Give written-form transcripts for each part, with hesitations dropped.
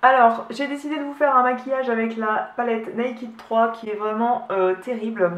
Alors, j'ai décidé de vous faire un maquillage avec la palette Naked 3 qui est vraiment terrible.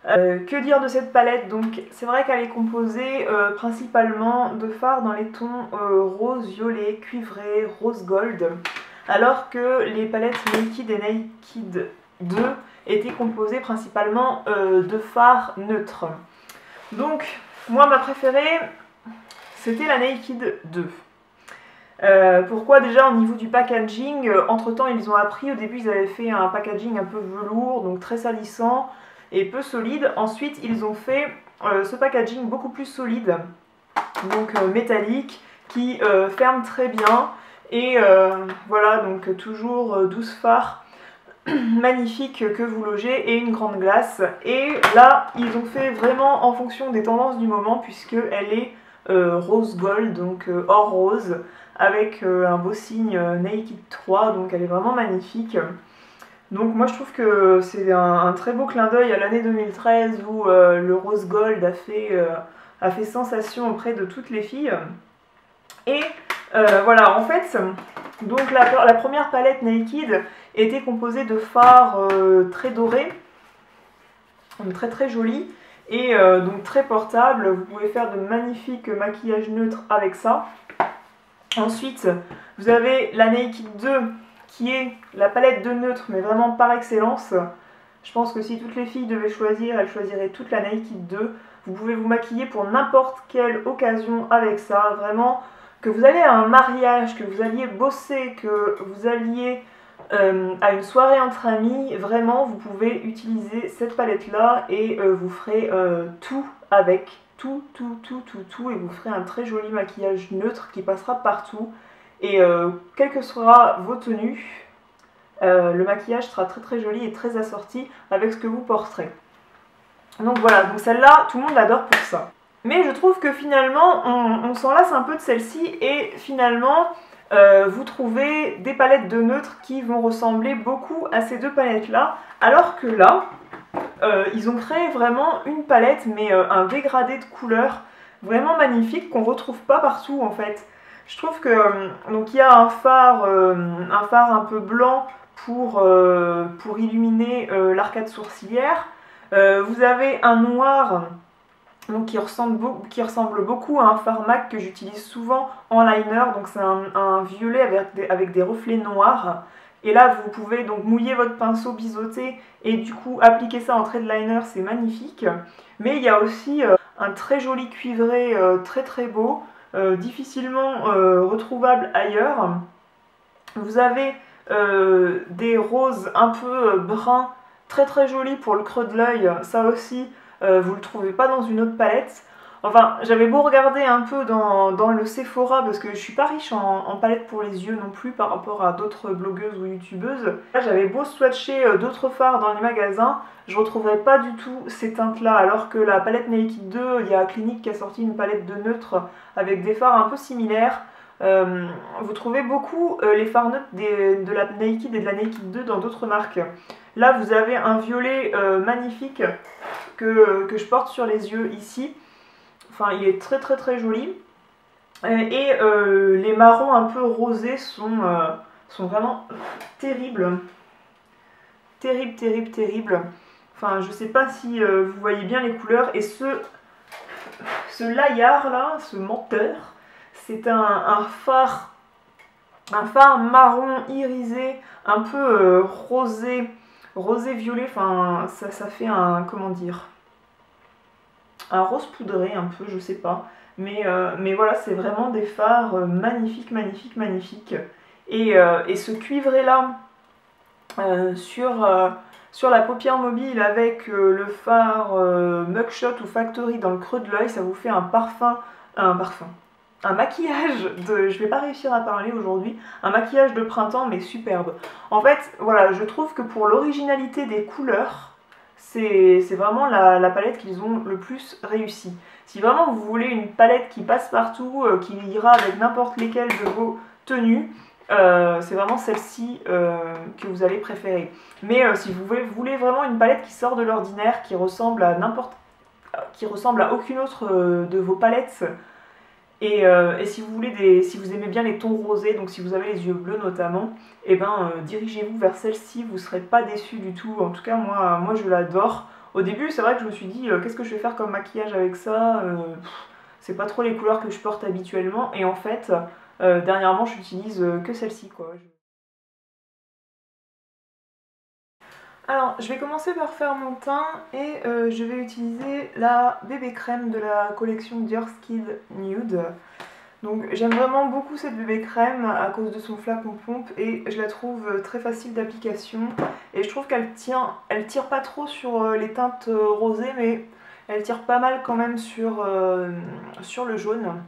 Que dire de cette palette? Donc, c'est vrai qu'elle est composée principalement de fards dans les tons rose, violet, cuivré, rose gold, alors que les palettes Naked et Naked 2 étaient composées principalement de fards neutres. Donc, moi, ma préférée, c'était la Naked 2. Pourquoi déjà au niveau du packaging, entre temps ils ont appris, au début ils avaient fait un packaging un peu velours, donc très salissant et peu solide. Ensuite ils ont fait ce packaging beaucoup plus solide, donc métallique, qui ferme très bien. Et voilà, donc toujours 12 fards magnifiques que vous logez et une grande glace. Et là ils ont fait vraiment en fonction des tendances du moment, puisqu'elle est rose gold, donc or rose, avec un beau signe Naked 3, donc elle est vraiment magnifique. Donc moi je trouve que c'est un très beau clin d'œil à l'année 2013 où le rose gold a fait sensation auprès de toutes les filles. Et voilà, en fait, donc la première palette Naked était composée de fards très dorés, donc très très jolis, et donc très portables. Vous pouvez faire de magnifiques maquillages neutres avec ça. Ensuite, vous avez la Naked 2 qui est la palette de neutre, mais vraiment par excellence. Je pense que si toutes les filles devaient choisir, elles choisiraient toute la Naked 2. Vous pouvez vous maquiller pour n'importe quelle occasion avec ça. Vraiment, que vous alliez à un mariage, que vous alliez bosser, que vous alliez à une soirée entre amis, vraiment, vous pouvez utiliser cette palette-là et vous ferez tout avec. Tout, et vous ferez un très joli maquillage neutre qui passera partout. Et quelles que soient vos tenues, le maquillage sera très très joli et très assorti avec ce que vous porterez. Donc voilà, donc celle-là, tout le monde l'adore pour ça. Mais je trouve que finalement, on s'en lasse un peu de celle-ci et finalement, vous trouvez des palettes de neutres qui vont ressembler beaucoup à ces deux palettes-là, alors que là, ils ont créé vraiment une palette, mais un dégradé de couleurs vraiment magnifique qu'on retrouve pas partout en fait. Je trouve que donc il y a un phare un peu blanc pour illuminer l'arcade sourcilière. Vous avez un noir donc, qui ressemble beaucoup à un fard MAC que j'utilise souvent en liner. Donc c'est un violet avec des reflets noirs. Et là, vous pouvez donc mouiller votre pinceau, biseauter et du coup appliquer ça en trait de liner, c'est magnifique. Mais il y a aussi un très joli cuivré, très très beau, difficilement retrouvable ailleurs. Vous avez des roses un peu bruns, très très jolis pour le creux de l'œil. Ça aussi, vous le trouvez pas dans une autre palette. Enfin, j'avais beau regarder un peu dans le Sephora, parce que je suis pas riche en palettes pour les yeux non plus par rapport à d'autres blogueuses ou youtubeuses. Là, j'avais beau swatcher d'autres fards dans les magasins, je retrouvais pas du tout ces teintes-là, alors que la palette Naked 2, il y a Clinique qui a sorti une palette de neutres avec des fards un peu similaires. Vous trouvez beaucoup les fards neutres de la Naked et de la Naked 2 dans d'autres marques. Là, vous avez un violet magnifique que je porte sur les yeux ici. Enfin, il est très très très joli. Et les marrons un peu rosés sont vraiment terribles. Terrible, terrible, terrible. Enfin, je sais pas si vous voyez bien les couleurs. Et ce laillard là, ce menteur, c'est un phare marron irisé, un peu rosé violet. Enfin, ça fait un, comment dire, un rose poudré un peu, je sais pas. Mais voilà, c'est vraiment des fards magnifiques, magnifiques, magnifiques. Et ce cuivré là sur la paupière mobile avec le fard Mugshot ou Factory dans le creux de l'œil, ça vous fait un maquillage de... Je vais pas réussir à parler aujourd'hui. Un maquillage de printemps, mais superbe. En fait, voilà, je trouve que pour l'originalité des couleurs, c'est vraiment la palette qu'ils ont le plus réussi. Si vraiment vous voulez une palette qui passe partout, qui ira avec n'importe lesquelles de vos tenues, c'est vraiment celle-ci que vous allez préférer. Mais si vous voulez vraiment une palette qui sort de l'ordinaire, qui ressemble à aucune autre de vos palettes, Et si vous voulez si vous aimez bien les tons rosés, donc si vous avez les yeux bleus notamment, et ben dirigez-vous vers celle-ci, vous ne serez pas déçus du tout. En tout cas moi je l'adore. Au début c'est vrai que je me suis dit qu'est-ce que je vais faire comme maquillage avec ça, c'est pas trop les couleurs que je porte habituellement, et en fait dernièrement j'utilise que celle-ci quoi. Alors, je vais commencer par faire mon teint et je vais utiliser la bébé crème de la collection Dior's Kid Nude. Donc j'aime vraiment beaucoup cette bébé crème à cause de son flacon pompe et je la trouve très facile d'application. Et je trouve elle tire pas trop sur les teintes rosées, mais elle tire pas mal quand même sur le jaune.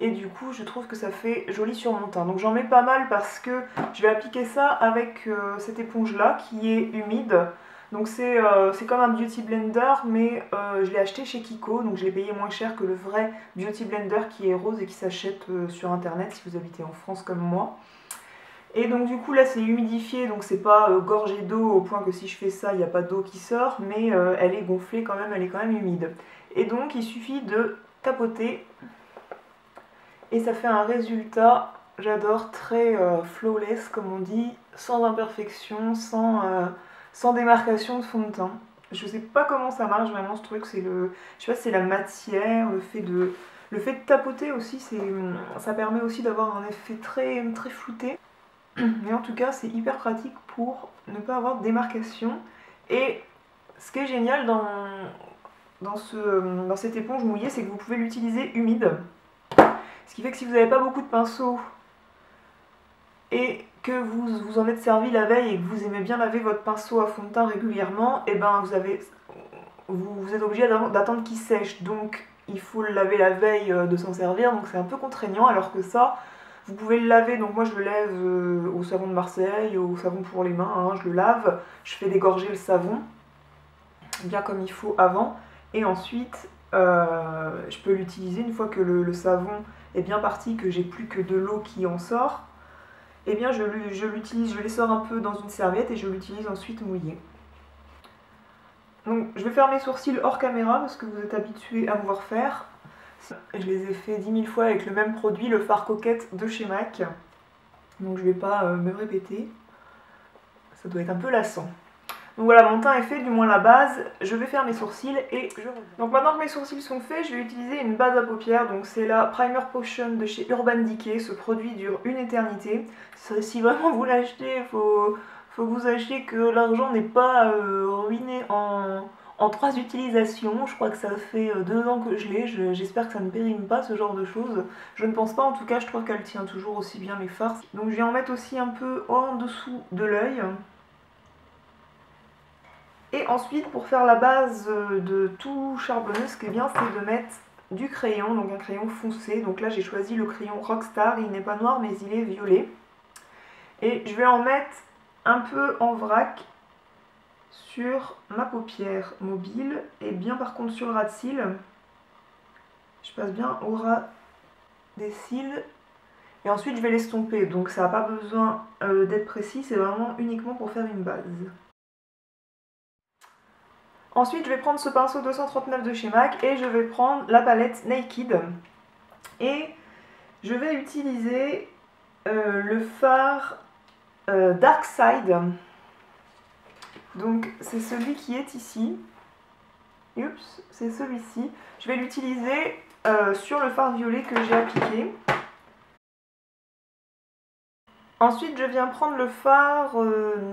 Et du coup je trouve que ça fait joli sur mon teint. Donc j'en mets pas mal parce que je vais appliquer ça avec cette éponge là qui est humide. Donc c'est comme un beauty blender, mais je l'ai acheté chez Kiko, donc je l'ai payé moins cher que le vrai beauty blender qui est rose et qui s'achète sur internet si vous habitez en France comme moi. Et donc du coup là c'est humidifié, donc c'est pas gorgé d'eau au point que si je fais ça il n'y a pas d'eau qui sort, mais elle est gonflée quand même, elle est quand même humide. Et donc il suffit de tapoter et ça fait un résultat, j'adore, très flawless comme on dit, sans imperfection, sans démarcation de fond de teint. Je sais pas comment ça marche vraiment ce truc, je sais pas si c'est la matière, le fait de tapoter aussi, ça permet aussi d'avoir un effet très, très flouté. Mais en tout cas c'est hyper pratique pour ne pas avoir de démarcation. Et ce qui est génial dans cette éponge mouillée, c'est que vous pouvez l'utiliser humide. Ce qui fait que si vous n'avez pas beaucoup de pinceaux et que vous vous en êtes servi la veille et que vous aimez bien laver votre pinceau à fond de teint régulièrement, et ben vous êtes obligé d'attendre qu'il sèche. Donc il faut le laver la veille de s'en servir, donc c'est un peu contraignant, alors que ça, vous pouvez le laver. Donc moi je le lave au savon de Marseille, au savon pour les mains, hein, je le lave, je fais dégorger le savon, bien comme il faut avant, et ensuite je peux l'utiliser une fois que le savon est bien parti, que j'ai plus que de l'eau qui en sort. Et bien je l'utilise, je les sors un peu dans une serviette et je l'utilise ensuite mouillé. Donc je vais faire mes sourcils hors caméra parce que vous êtes habitués à me voir faire. Je les ai fait 10 000 fois avec le même produit, le fard coquette de chez MAC. Donc je vais pas me répéter, ça doit être un peu lassant. Donc voilà, mon teint est fait, du moins la base. Je vais faire mes sourcils et je reviens. Donc maintenant que mes sourcils sont faits, je vais utiliser une base à paupières. Donc c'est la Primer Potion de chez Urban Decay. Ce produit dure une éternité. Si vraiment vous l'achetez, il faut que vous sachiez que l'argent n'est pas ruiné en 3 utilisations. Je crois que ça fait 2 ans que je l'ai. J'espère que ça ne périme pas ce genre de choses. Je ne pense pas, en tout cas je trouve qu'elle tient toujours aussi bien les farces. Donc je vais en mettre aussi un peu en dessous de l'œil. Et ensuite, pour faire la base de tout charbonneux, ce qui est bien, c'est de mettre du crayon, donc un crayon foncé. Donc là, j'ai choisi le crayon Rockstar, il n'est pas noir, mais il est violet. Et je vais en mettre un peu en vrac sur ma paupière mobile, et bien par contre sur le ras de cils. Je passe bien au ras des cils. Et ensuite, je vais l'estomper, donc ça n'a pas besoin d'être précis, c'est vraiment uniquement pour faire une base. Ensuite, je vais prendre ce pinceau 239 de chez MAC et je vais prendre la palette Naked. Et je vais utiliser le fard Dark Side. Donc c'est celui qui est ici. Oups, c'est celui-ci. Je vais l'utiliser sur le fard violet que j'ai appliqué. Ensuite, je viens prendre le fard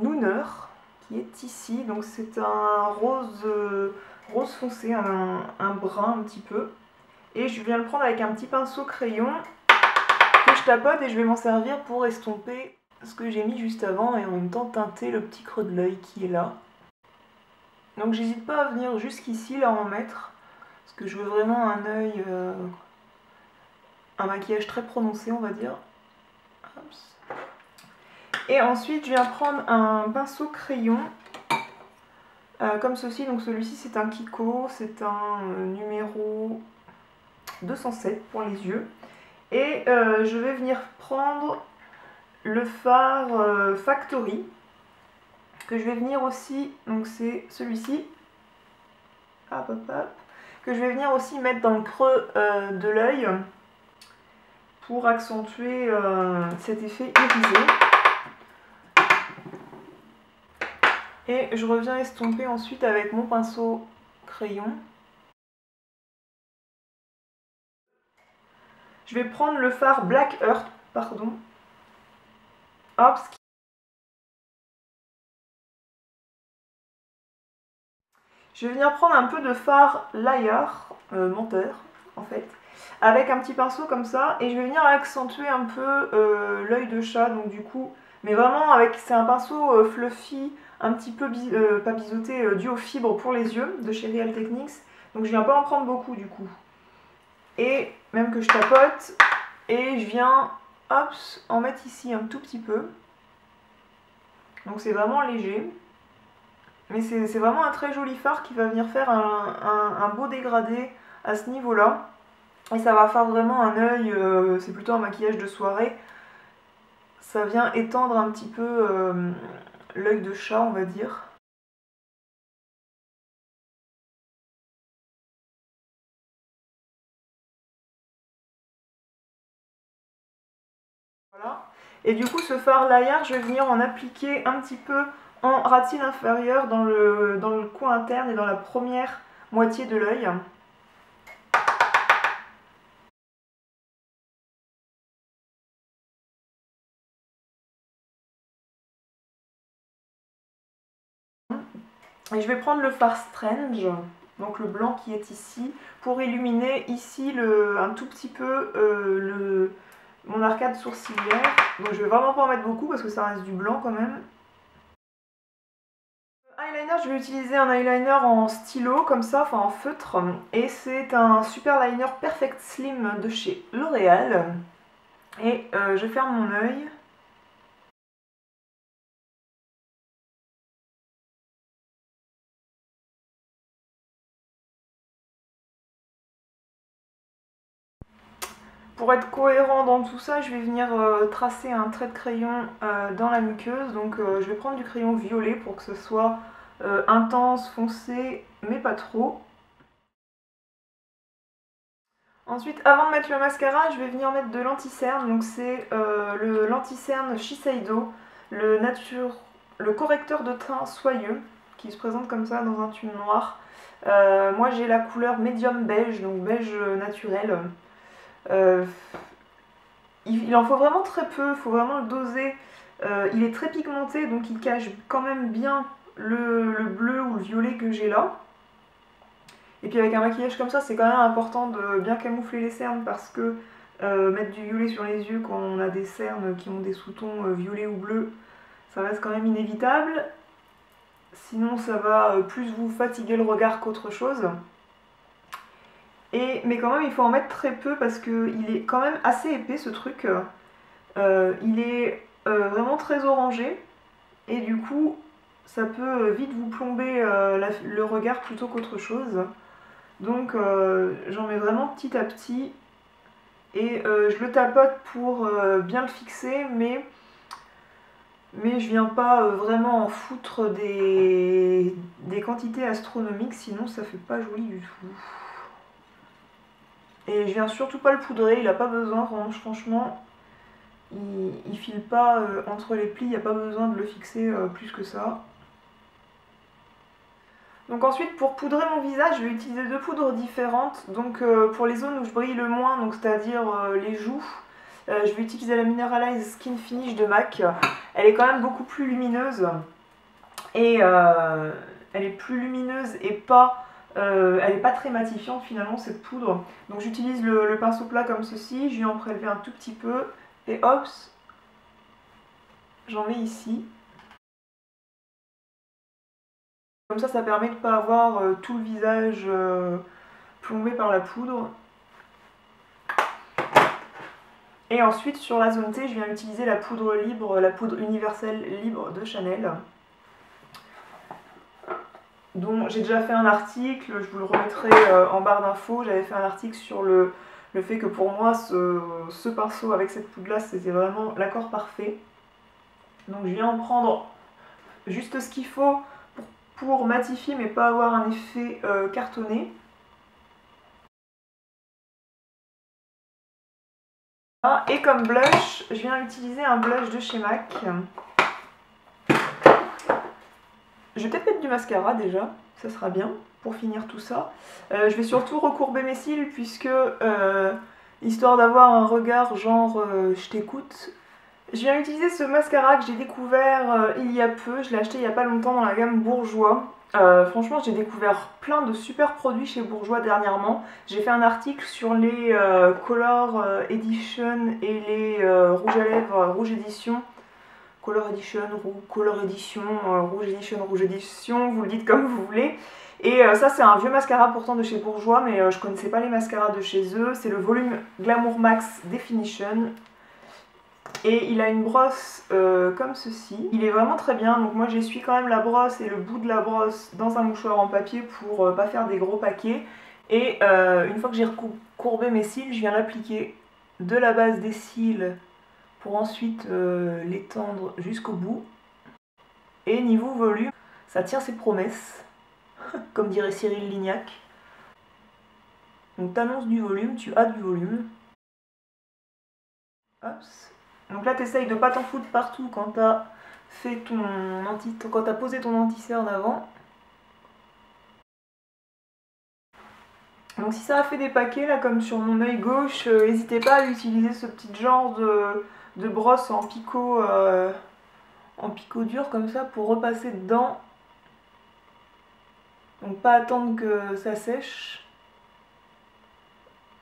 Nooner qui est ici. Donc c'est un rose foncé, un brun un petit peu. Et je viens le prendre avec un petit pinceau crayon que je tapote et je vais m'en servir pour estomper ce que j'ai mis juste avant et en même temps teinter le petit creux de l'œil qui est là. Donc j'hésite pas à venir jusqu'ici là en mettre parce que je veux vraiment un œil, un maquillage très prononcé on va dire. Oups. Et ensuite je viens prendre un pinceau crayon comme ceci. Donc celui-ci c'est un Kiko, c'est un numéro 207 pour les yeux. Et je vais venir prendre le fard Factory que je vais venir aussi, donc c'est celui-ci, hop hop hop, que je vais venir aussi mettre dans le creux de l'œil pour accentuer cet effet irisé. Et je reviens estomper ensuite avec mon pinceau crayon. Je vais prendre le fard Black Earth, pardon. Hop. Je vais venir prendre un peu de fard Liar, menteur en fait, avec un petit pinceau comme ça, et je vais venir accentuer un peu l'œil de chat, donc du coup, mais vraiment avec, c'est un pinceau fluffy, un petit peu, pas biseauté, duo fibre pour les yeux, de chez Real Techniques, donc je viens pas en prendre beaucoup du coup. Et même que je tapote, et je viens, hop, en mettre ici un tout petit peu, donc c'est vraiment léger. Mais c'est vraiment un très joli fard qui va venir faire un beau dégradé à ce niveau-là. Et ça va faire vraiment un œil, c'est plutôt un maquillage de soirée. Ça vient étendre un petit peu l'œil de chat, on va dire. Voilà. Et du coup, ce fard Liar, je vais venir en appliquer un petit peu en ras de cils inférieur dans le coin interne et dans la première moitié de l'œil. Et je vais prendre le fard Strange, donc le blanc qui est ici, pour illuminer ici un tout petit peu mon arcade sourcilière. Donc je vais vraiment pas en mettre beaucoup parce que ça reste du blanc quand même. Eyeliner, je vais utiliser un eyeliner en stylo comme ça, enfin en feutre. Et c'est un super liner Perfect Slim de chez L'Oréal. Et je ferme mon œil. Pour être cohérent dans tout ça, je vais venir tracer un trait de crayon dans la muqueuse. Donc je vais prendre du crayon violet pour que ce soit intense, foncé, mais pas trop. Ensuite, avant de mettre le mascara, je vais venir mettre de l'anti-cerne. Donc c'est le l'anti-cerne Shiseido, le correcteur de teint soyeux, qui se présente comme ça dans un tube noir. Moi j'ai la couleur médium beige, donc beige naturel. Euh, il en faut vraiment très peu, il faut vraiment le doser. Il est très pigmenté, donc il cache quand même bien le bleu ou le violet que j'ai là. Et puis avec un maquillage comme ça, c'est quand même important de bien camoufler les cernes parce que mettre du violet sur les yeux quand on a des cernes qui ont des sous-tons violets ou bleus, ça reste quand même inévitable. Sinon, ça va plus vous fatiguer le regard qu'autre chose. Mais quand même, il faut en mettre très peu parce qu'il est quand même assez épais ce truc. Il est vraiment très orangé et du coup, ça peut vite vous plomber le regard plutôt qu'autre chose. Donc j'en mets vraiment petit à petit et je le tapote pour bien le fixer, mais je viens pas vraiment en foutre des quantités astronomiques, sinon ça fait pas joli du tout. Et je viens surtout pas le poudrer, il a pas besoin, franchement, il file pas entre les plis, il n'y a pas besoin de le fixer plus que ça. Donc ensuite, pour poudrer mon visage, je vais utiliser deux poudres différentes. Donc pour les zones où je brille le moins, donc c'est-à-dire les joues, je vais utiliser la Mineralize Skin Finish de MAC. Elle est quand même beaucoup plus lumineuse. Et elle est plus lumineuse et pas... elle n'est pas très matifiante finalement cette poudre. Donc j'utilise le pinceau plat comme ceci, je viens en prélever un tout petit peu. Et hop, j'en mets ici. Comme ça permet de ne pas avoir tout le visage plombé par la poudre. Et ensuite, sur la zone T, je viens utiliser la poudre libre, la poudre universelle libre de Chanel, dont j'ai déjà fait un article, je vous le remettrai en barre d'infos. J'avais fait un article sur le fait que pour moi, ce pinceau avec cette poudre-là, c'était vraiment l'accord parfait. Donc je viens en prendre juste ce qu'il faut pour matifier, mais pas avoir un effet cartonné. Et comme blush, je viens utiliser un blush de chez MAC. Je vais peut-être mettre du mascara déjà, ça sera bien pour finir tout ça. Je vais surtout recourber mes cils puisque, histoire d'avoir un regard genre je t'écoute, je viens utiliser ce mascara que j'ai découvert il y a peu. Je l'ai acheté il n'y a pas longtemps dans la gamme Bourjois. Franchement, j'ai découvert plein de super produits chez Bourjois dernièrement. J'ai fait un article sur les Color Edition et les rouges à lèvres Rouge Edition. Color Edition, Rouge Edition, vous le dites comme vous voulez. Et ça c'est un vieux mascara pourtant de chez Bourjois, mais je connaissais pas les mascaras de chez eux. C'est le volume Glamour Max Definition. Et il a une brosse comme ceci. Il est vraiment très bien, donc moi j'essuie quand même la brosse et le bout de la brosse dans un mouchoir en papier pour pas faire des gros paquets. Et une fois que j'ai courbé mes cils, je viens l'appliquer de la base des cils pour ensuite l'étendre jusqu'au bout. Et niveau volume, ça tient ses promesses, comme dirait Cyril Lignac. Donc t'annonces du volume, tu as du volume. Hops. Donc là t'essayes de pas t'en foutre partout quand t'as posé ton anti-cerne avant. Donc si ça a fait des paquets là comme sur mon œil gauche, n'hésitez pas à utiliser ce petit genre de brosse en picot dur comme ça pour repasser dedans. Donc pas attendre que ça sèche.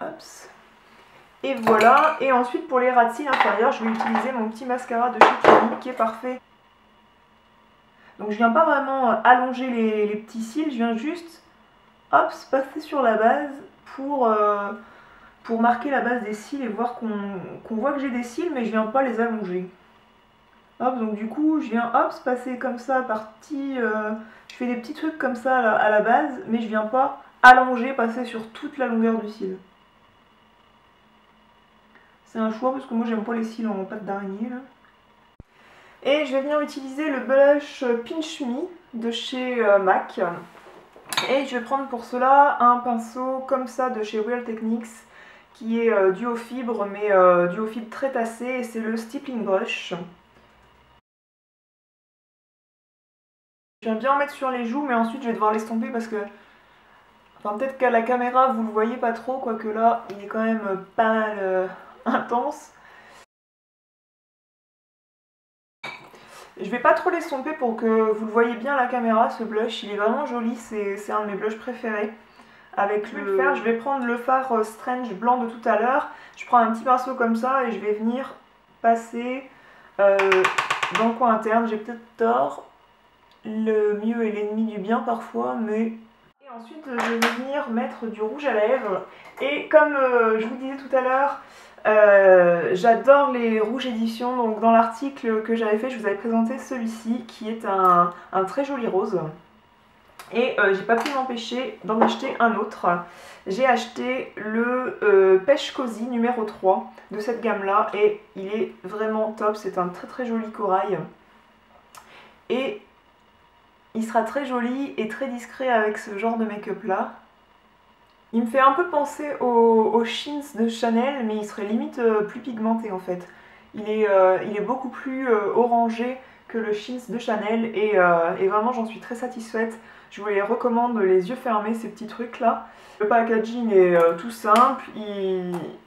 Hops. Et voilà. Et ensuite pour les ras de cils inférieurs, je vais utiliser mon petit mascara de chez Clinique qui est parfait. Donc je viens pas vraiment allonger les petits cils, je viens juste passer sur la base pour marquer la base des cils et voir qu'on voit que j'ai des cils, mais je viens pas les allonger. Hop, donc du coup je viens passer comme ça par petits, je fais des petits trucs comme ça à la base, mais je viens pas allonger, passer sur toute la longueur du cil. C'est un choix parce que moi j'aime pas les cils en pâte d'araignée là. Et je vais venir utiliser le blush Pinch Me de chez MAC. Et je vais prendre pour cela un pinceau comme ça de chez Real Techniques qui est duo fibre, mais duo fibre très tassé, et c'est le Stippling Brush. Je viens bien en mettre sur les joues, mais ensuite je vais devoir l'estomper parce que... Enfin, peut-être qu'à la caméra vous le voyez pas trop, quoique là il est quand même pas mal intense. Je vais pas trop l'estomper pour que vous le voyez bien à la caméra, ce blush. Il est vraiment joli, c'est un de mes blushs préférés. Avec le fard, je vais prendre le fard Strange blanc de tout à l'heure. Je prends un petit pinceau comme ça et je vais venir passer dans le coin interne. J'ai peut-être tort. Le mieux est l'ennemi du bien parfois, mais... Et ensuite, je vais venir mettre du rouge à lèvres. Et comme je vous disais tout à l'heure, j'adore les rouges éditions. Donc dans l'article que j'avais fait, je vous avais présenté celui-ci qui est un très joli rose. Et j'ai pas pu m'empêcher d'en acheter un autre. J'ai acheté le Pêche Cozy numéro 3 de cette gamme là et il est vraiment top. C'est un très très joli corail. Et il sera très joli et très discret avec ce genre de make-up là. Il me fait un peu penser au Chins de Chanel, mais il serait limite plus pigmenté en fait. Il est beaucoup plus orangé que le Chins de Chanel et vraiment j'en suis très satisfaite. Je vous les recommande les yeux fermés, ces petits trucs là. Le packaging est tout simple,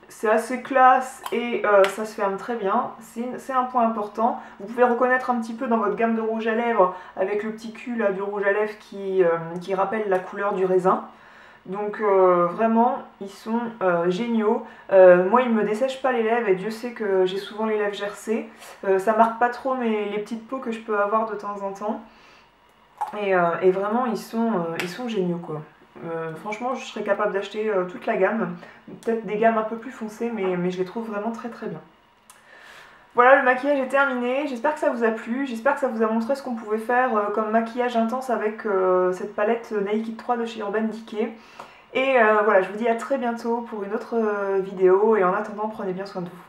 c'est assez classe et ça se ferme très bien, c'est un point important. Vous pouvez reconnaître un petit peu dans votre gamme de rouge à lèvres avec le petit cul là, du rouge à lèvres qui rappelle la couleur du raisin. Donc vraiment, ils sont géniaux. Moi, ils me dessèchent pas les lèvres et Dieu sait que j'ai souvent les lèvres gercées. Ça marque pas trop les petites peaux que je peux avoir de temps en temps. Et vraiment, ils sont géniaux quoi. Franchement, je serais capable d'acheter toute la gamme. Peut-être des gammes un peu plus foncées, mais je les trouve vraiment très très bien. Voilà, le maquillage est terminé, j'espère que ça vous a plu, j'espère que ça vous a montré ce qu'on pouvait faire comme maquillage intense avec cette palette Naked 3 de chez Urban Decay. Et voilà, je vous dis à très bientôt pour une autre vidéo et en attendant, prenez bien soin de vous.